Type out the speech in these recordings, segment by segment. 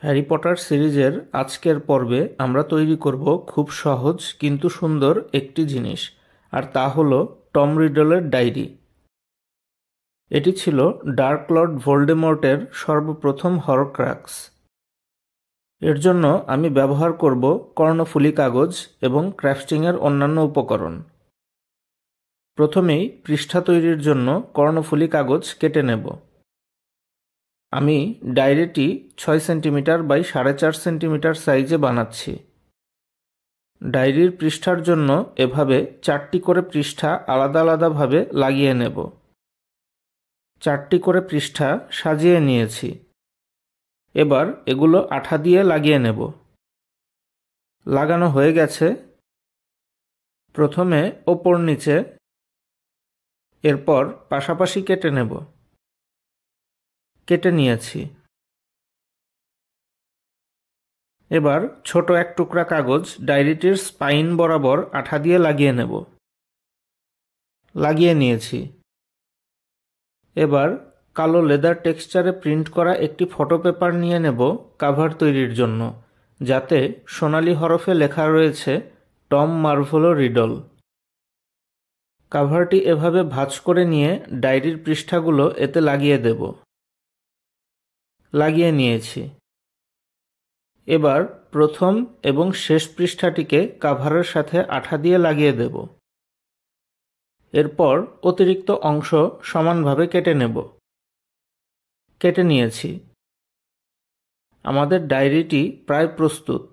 Harry Potter সিরিজের আজকের পর্বে আমরা তৈরি করব খুব সহজ কিন্তু সুন্দর একটি জিনিস, আর তা হলো টম রিডলের ডায়েরি। এটি ছিল ডার্ক লর্ড ভোল্ডেমর্টের সর্বপ্রথম হরক্রাক্স। এর জন্য আমি ব্যবহার করব কর্ণফুলী কাগজ এবং ক্রাফটিংয়ের অন্যান্য উপকরণ। প্রথমেই পৃষ্ঠা তৈরির জন্য কর্ণফুলী কাগজ কেটে নেব। আমি ডায়েরিটি 6 সেন্টিমিটার বাই 4.5 সেন্টিমিটার সাইজে বানাচ্ছি। ডায়েরির পৃষ্ঠার জন্য এভাবে 4টি করে পৃষ্ঠা আলাদা আলাদাভাবে লাগিয়ে নেব। 4টি করে পৃষ্ঠা সাজিয়ে নিয়েছি। এবার এগুলো আঠা দিয়ে লাগিয়ে নেব। লাগানো হয়ে গেছে। প্রথমে ওপর নিচে, এরপর পাশাপাশি কেটে নেব। কেটে নিয়েছি। এবার ছোট এক টুকরা কাগজ ডায়েরিটির স্পাইন বরাবর আঠা দিয়ে লাগিয়ে নেব। লাগিয়ে নিয়েছি। এবার কালো লেদার টেক্সচারে প্রিন্ট করা একটি ফটো পেপার নিয়ে নেব কাভার তৈরির জন্য, যাতে সোনালি হরফে লেখা রয়েছে টম মার্ভোলো রিডল। কাভারটি এভাবে ভাঁজ করে নিয়ে ডায়েরির পৃষ্ঠাগুলো এতে লাগিয়ে দেব। লাগিয়ে নিয়েছি। এবার প্রথম এবং শেষ পৃষ্ঠাটিকে কাভারের সাথে আঠা দিয়ে লাগিয়ে দেব। এরপর অতিরিক্ত অংশ সমানভাবে কেটে নেব। কেটে নিয়েছি। আমাদের ডায়েরিটি প্রায় প্রস্তুত।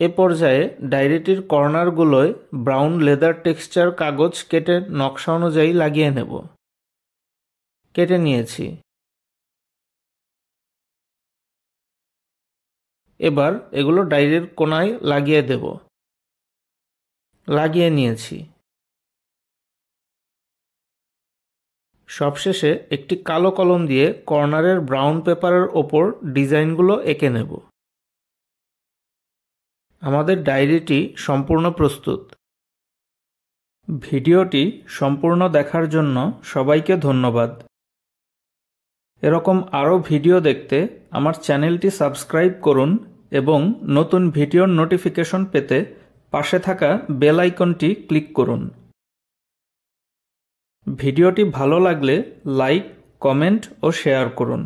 এ পর্যায়ে ডায়েরিটির কর্নারগুলোয় ব্রাউন লেদার টেক্সচার কাগজ কেটে নকশা অনুযায়ী লাগিয়ে নেব। কেটে নিয়েছি। এবার এগুলো ডায়েরির কোণায় লাগিয়ে দেব। লাগিয়ে নিয়েছি। সবশেষে একটি কালো কলম দিয়ে কর্নারের ব্রাউন পেপারের ওপর ডিজাইনগুলো এঁকে নেব। আমাদের ডায়েরিটি সম্পূর্ণ প্রস্তুত। ভিডিওটি সম্পূর্ণ দেখার জন্য সবাইকে ধন্যবাদ। এরকম আরও ভিডিও দেখতে আমার চ্যানেলটি সাবস্ক্রাইব করুন এবং নতুন ভিডিওর নোটিফিকেশন পেতে পাশে থাকা বেল আইকনটি ক্লিক করুন। ভিডিওটি ভালো লাগলে লাইক, কমেন্ট ও শেয়ার করুন।